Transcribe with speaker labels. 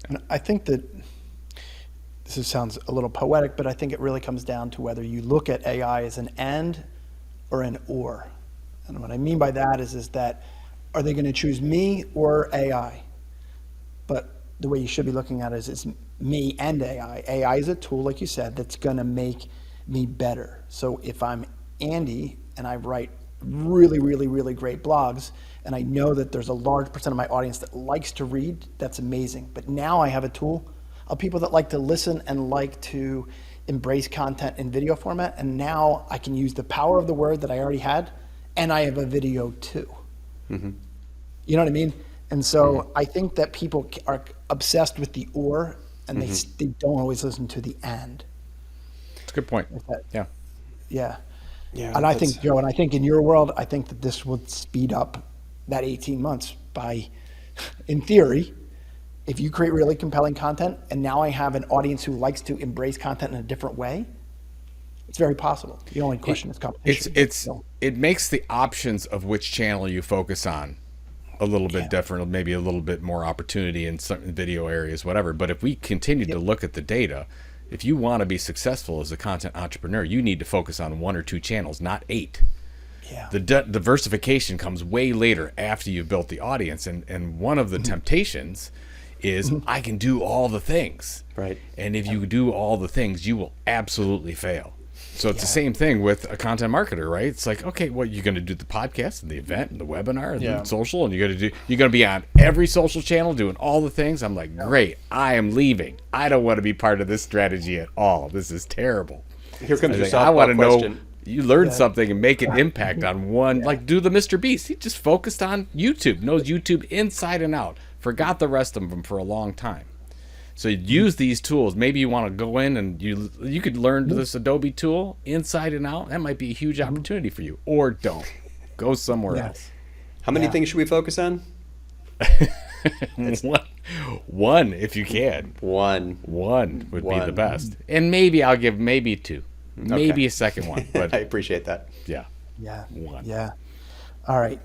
Speaker 1: And I think that sounds a little poetic, but I think it really comes down to whether you look at AI as an and or an or. And what I mean by that is that are they going to choose me or AI? But the way you should be looking at it is it's me and AI. AI is a tool, like you said, that's going to make me better. So if I'm Andy and I write really, really, really great blogs, and I know that there's a large percent of my audience that likes to read, that's amazing. But now I have a tool of people that like to listen and like to embrace content in video format. And now I can use the power of the word that I already had, and I have a video too.
Speaker 2: Mm-hmm.
Speaker 1: You know what I mean? And so I think that people are obsessed with the or, and they don't always listen to the and.
Speaker 3: That's a good point. Yeah.
Speaker 1: Yeah.
Speaker 2: Yeah.
Speaker 1: And I think, Joe, and I think in your world, I think that this would speed up that 18 months by, in theory, if you create really compelling content, and now I have an audience who likes to embrace content in a different way, it's very possible. The only question is competition.
Speaker 3: It makes the options of which channel you focus on a little bit different, maybe a little bit more opportunity in some video areas, whatever. But if we continue to look at the data, if you want to be successful as a content entrepreneur, you need to focus on 1 or 2 channels, not 8.
Speaker 1: Yeah.
Speaker 3: The diversification comes way later after you've built the audience. And one of the temptations is I can do all the things.
Speaker 2: Right.
Speaker 3: And if you do all the things, you will absolutely fail. So it's the same thing with a content marketer, right? It's like, okay, well, you're going to do the podcast and the event and the webinar and the social, and you're going to be on every social channel doing all the things. I'm like, great, I am leaving. I don't want to be part of this strategy at all. This is terrible.
Speaker 2: Here comes your
Speaker 3: I want
Speaker 2: softball
Speaker 3: to
Speaker 2: question.
Speaker 3: know you learn something and make an impact on one. Like do the Mr. Beast. He just focused on YouTube, knows YouTube inside and out. Forgot the rest of them for a long time. So use these tools. Maybe you want to go in and you could learn this Adobe tool inside and out. That might be a huge opportunity for you. Or don't. Go somewhere else.
Speaker 2: How many things should we focus on?
Speaker 3: One, if you can.
Speaker 2: One
Speaker 3: would be the best. And maybe I'll give 2. Maybe a second one. But
Speaker 2: I appreciate that.
Speaker 3: Yeah.
Speaker 1: Yeah.
Speaker 3: One.
Speaker 1: Yeah. All right.